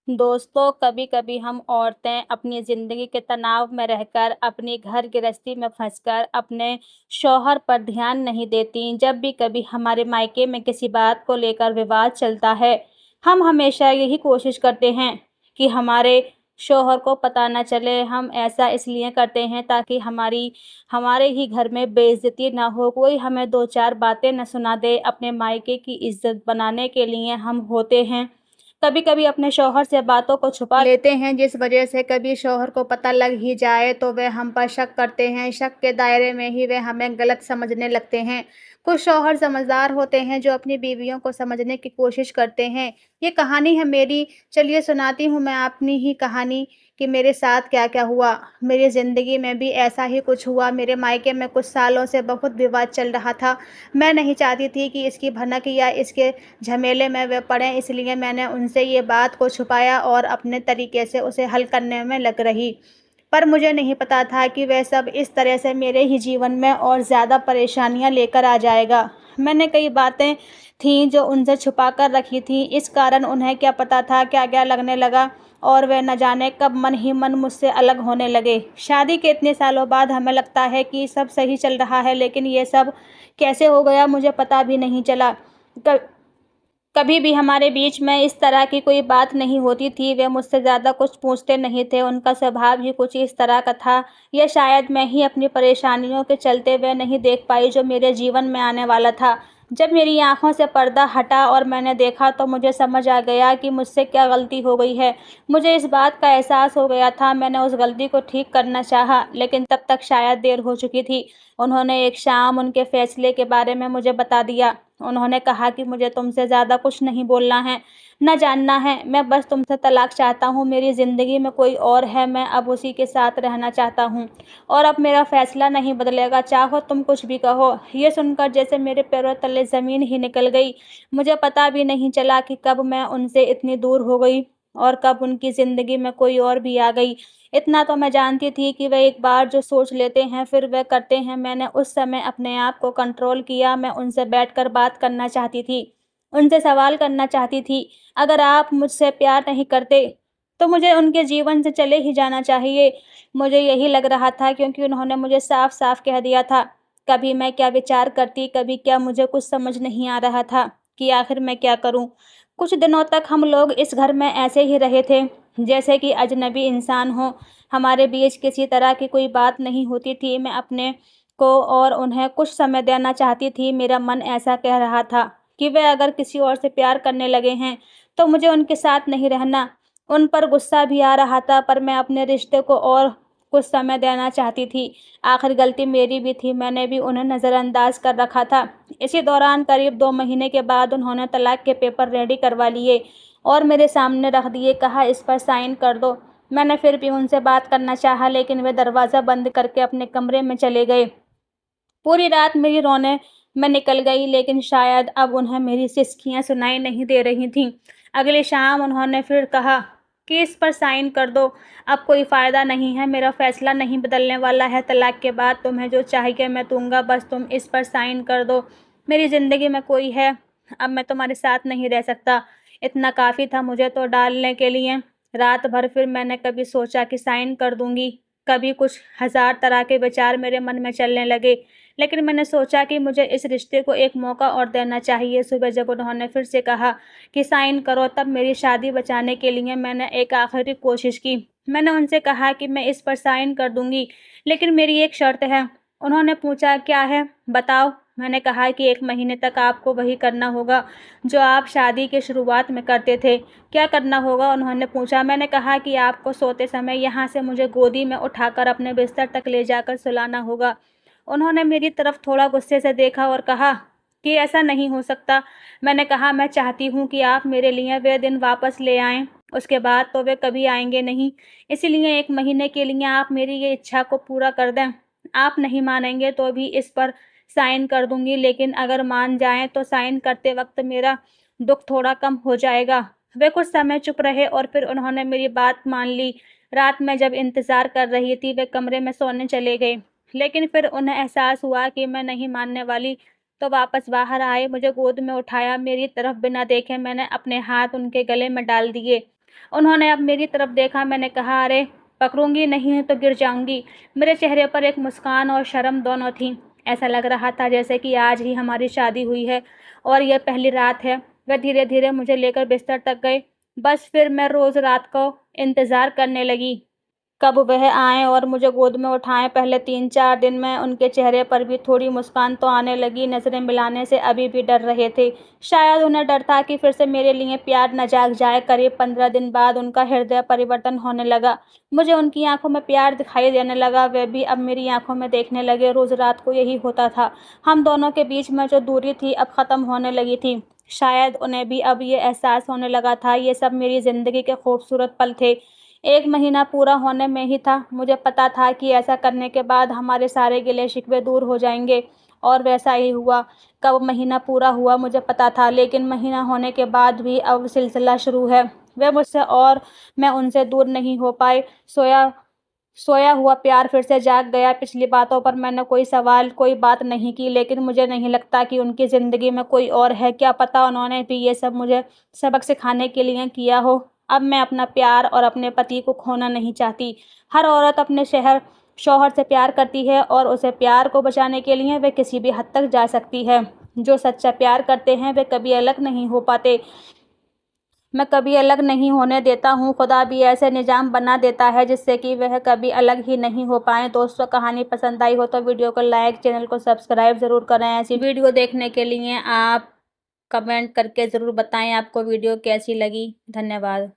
दोस्तों, कभी-कभी हम औरतें अपनी ज़िंदगी के तनाव में रहकर, अपनी घर गृहस्थी में फँसकर अपने शौहर पर ध्यान नहीं देतीं। जब भी कभी हमारे मायके में किसी बात को लेकर विवाद चलता है, हम हमेशा यही कोशिश करते हैं कि हमारे शौहर को पता ना चले। हम ऐसा इसलिए करते हैं ताकि हमारे ही घर में बेइज़्ज़ती ना हो, कोई हमें 2-4 बातें ना सुना दे। अपने मायके की इज़्ज़त बनाने के लिए हम होते हैं कभी-कभी अपने शौहर से बातों को छुपा लेते हैं, जिस वजह से कभी शौहर को पता लग ही जाए तो वे हम पर शक करते हैं। शक के दायरे में ही वे हमें गलत समझने लगते हैं। कुछ शौहर समझदार होते हैं जो अपनी बीवियों को समझने की कोशिश करते हैं। ये कहानी है मेरी, चलिए सुनाती हूँ मैं अपनी ही कहानी कि मेरे साथ क्या-क्या हुआ। मेरी ज़िंदगी में भी ऐसा ही कुछ हुआ। मेरे मायके में कुछ सालों से बहुत विवाद चल रहा था। मैं नहीं चाहती थी कि इसकी भनक या इसके झमेले में वे पड़ें, इसलिए मैंने उनसे ये बात को छुपाया और अपने तरीके से उसे हल करने में लग रही। पर मुझे नहीं पता था कि वह सब इस तरह से मेरे ही जीवन में और ज़्यादा परेशानियाँ लेकर आ जाएगा। मैंने कई बातें थीं जो उनसे छुपा कर रखी थीं, इस कारण उन्हें क्या पता था क्या-क्या लगने लगा और वे न जाने कब मन ही मन मुझसे अलग होने लगे। शादी के इतने सालों बाद हमें लगता है कि सब सही चल रहा है, लेकिन ये सब कैसे हो गया मुझे पता भी नहीं चला। क कभी भी हमारे बीच में इस तरह की कोई बात नहीं होती थी। वे मुझसे ज़्यादा कुछ पूछते नहीं थे, उनका स्वभाव ही कुछ इस तरह का था, या शायद मैं ही अपनी परेशानियों के चलते वे नहीं देख पाई जो मेरे जीवन में आने वाला था। जब मेरी आँखों से पर्दा हटा और मैंने देखा तो मुझे समझ आ गया कि मुझसे क्या गलती हो गई है। मुझे इस बात का एहसास हो गया था, मैंने उस गलती को ठीक करना चाहा, लेकिन तब तक शायद देर हो चुकी थी। उन्होंने एक शाम उनके फैसले के बारे में मुझे बता दिया। उन्होंने कहा कि मुझे तुमसे ज़्यादा कुछ नहीं बोलना है, ना जानना है, मैं बस तुमसे तलाक चाहता हूँ। मेरी ज़िंदगी में कोई और है, मैं अब उसी के साथ रहना चाहता हूँ और अब मेरा फ़ैसला नहीं बदलेगा, चाहो तुम कुछ भी कहो। ये सुनकर जैसे मेरे पैरों तले ज़मीन ही निकल गई। मुझे पता भी नहीं चला कि कब मैं उनसे इतनी दूर हो गई और कब उनकी ज़िंदगी में कोई और भी आ गई। इतना तो मैं जानती थी कि वे एक बार जो सोच लेते हैं फिर वे करते हैं। मैंने उस समय अपने आप को कंट्रोल किया। मैं उनसे बैठकर बात करना चाहती थी, उनसे सवाल करना चाहती थी, अगर आप मुझसे प्यार नहीं करते तो मुझे उनके जीवन से चले ही जाना चाहिए। मुझे यही लग रहा था क्योंकि उन्होंने मुझे साफ-साफ कह दिया था। कभी मैं क्या विचार करती, कभी क्या, मुझे कुछ समझ नहीं आ रहा था कि आखिर मैं क्या करूँ। कुछ दिनों तक हम लोग इस घर में ऐसे ही रहे थे, जैसे कि अजनबी इंसान हों। हमारे बीच किसी तरह की कोई बात नहीं होती थी। मैं अपने को और उन्हें कुछ समय देना चाहती थी। मेरा मन ऐसा कह रहा था कि वे अगर किसी और से प्यार करने लगे हैं, तो मुझे उनके साथ नहीं रहना। उन पर गुस्सा भी आ रहा था, पर मैं अपने रिश्ते को और कुछ समय देना चाहती थी। आखिर गलती मेरी भी थी, मैंने भी उन्हें नज़रअंदाज कर रखा था। इसी दौरान करीब 2 महीने के बाद उन्होंने तलाक के पेपर रेडी करवा लिए और मेरे सामने रख दिए। कहा, इस पर साइन कर दो। मैंने फिर भी उनसे बात करना चाहा, लेकिन वे दरवाज़ा बंद करके अपने कमरे में चले गए। पूरी रात मेरी रोने में निकल गई, लेकिन शायद अब उन्हें मेरी सिसकियाँ सुनाई नहीं दे रही थीं। अगली शाम उन्होंने फिर कहा कि इस पर साइन कर दो, अब कोई फ़ायदा नहीं है, मेरा फ़ैसला नहीं बदलने वाला है। तलाक के बाद तुम्हें जो चाहिए मैं दूँगा, बस तुम इस पर साइन कर दो। मेरी ज़िंदगी में कोई है, अब मैं तुम्हारे साथ नहीं रह सकता। इतना काफ़ी था मुझे तो डालने के लिए। रात भर फिर मैंने कभी सोचा कि साइन कर दूँगी, कभी कुछ हज़ार तरह के विचार मेरे मन में चलने लगे। लेकिन मैंने सोचा कि मुझे इस रिश्ते को एक मौका और देना चाहिए। सुबह जब उन्होंने फिर से कहा कि साइन करो, तब मेरी शादी बचाने के लिए मैंने एक आखिरी कोशिश की। मैंने उनसे कहा कि मैं इस पर साइन कर दूँगी, लेकिन मेरी एक शर्त है। उन्होंने पूछा, क्या है? बताओ। मैंने कहा कि 1 महीने तक आपको वही करना होगा जो आप शादी की शुरुआत में करते थे। क्या करना होगा? उन्होंने पूछा। मैंने कहा कि आपको सोते समय यहाँ से मुझे गोदी में उठाकर अपने बिस्तर तक ले जाकर सुलाना होगा। उन्होंने मेरी तरफ थोड़ा गुस्से से देखा और कहा कि ऐसा नहीं हो सकता। मैंने कहा, मैं चाहती हूँ कि आप मेरे लिए वे दिन वापस ले आएँ, उसके बाद तो वे कभी आएँगे नहीं। इसलिए 1 महीने के लिए आप मेरी ये इच्छा को पूरा कर दें। आप नहीं मानेंगे तो भी इस पर साइन कर दूँगी, लेकिन अगर मान जाएँ तो साइन करते वक़्त मेरा दुःख थोड़ा कम हो जाएगा। वे कुछ समय चुप रहे और फिर उन्होंने मेरी बात मान ली। रात में जब इंतज़ार कर रही थी, वे कमरे में सोने चले गए। लेकिन फिर उन्हें एहसास हुआ कि मैं नहीं मानने वाली, तो वापस बाहर आए, मुझे गोद में उठाया, मेरी तरफ बिना देखे मैंने अपने हाथ उनके गले में डाल दिए। उन्होंने अब मेरी तरफ देखा। मैंने कहा, अरे पकड़ूंगी नहीं तो गिर जाऊंगी। मेरे चेहरे पर एक मुस्कान और शर्म दोनों थी। ऐसा लग रहा था जैसे कि आज ही हमारी शादी हुई है और यह पहली रात है। वह धीरे धीरे मुझे लेकर बिस्तर तक गए। बस फिर मैं रोज रात को इंतजार करने लगी कब वह आएँ और मुझे गोद में उठाएँ। पहले 3-4 दिन में उनके चेहरे पर भी थोड़ी मुस्कान तो आने लगी, नज़रें मिलाने से अभी भी डर रहे थे। शायद उन्हें डर था कि फिर से मेरे लिए प्यार न जाग जाए। करीब 15 दिन बाद उनका हृदय परिवर्तन होने लगा। मुझे उनकी आँखों में प्यार दिखाई देने लगा, वे भी अब मेरी आँखों में देखने लगे। रोज़ रात को यही होता था। हम दोनों के बीच में जो दूरी थी अब ख़त्म होने लगी थी। शायद उन्हें भी अब ये एहसास होने लगा था, ये सब मेरी ज़िंदगी के खूबसूरत पल थे। 1 महीना पूरा होने में ही था। मुझे पता था कि ऐसा करने के बाद हमारे सारे गिले-शिकवे दूर हो जाएँगे और वैसा ही हुआ। कब महीना पूरा हुआ मुझे पता था, लेकिन महीना होने के बाद भी अब सिलसिला शुरू है। वे मुझसे और मैं उनसे दूर नहीं हो पाए। सोया सोया हुआ प्यार फिर से जाग गया। पिछली बातों पर मैंने कोई बात नहीं की, लेकिन मुझे नहीं लगता कि उनकी ज़िंदगी में कोई और है। क्या पता उन्होंने भी ये सब मुझे सबक सिखाने के लिए किया हो। अब मैं अपना प्यार और अपने पति को खोना नहीं चाहती। हर औरत अपने शौहर से प्यार करती है और उसे प्यार को बचाने के लिए वे किसी भी हद तक जा सकती है। जो सच्चा प्यार करते हैं वे कभी अलग नहीं हो पाते। मैं कभी अलग नहीं होने देता हूँ। खुदा भी ऐसे निज़ाम बना देता है जिससे कि वह कभी अलग ही नहीं हो पाएँ। दोस्तों, कहानी पसंद आई हो तो वीडियो को लाइक, चैनल को सब्सक्राइब ज़रूर करें। ऐसी वीडियो देखने के लिए आप कमेंट करके ज़रूर बताएँ आपको वीडियो कैसी लगी। धन्यवाद।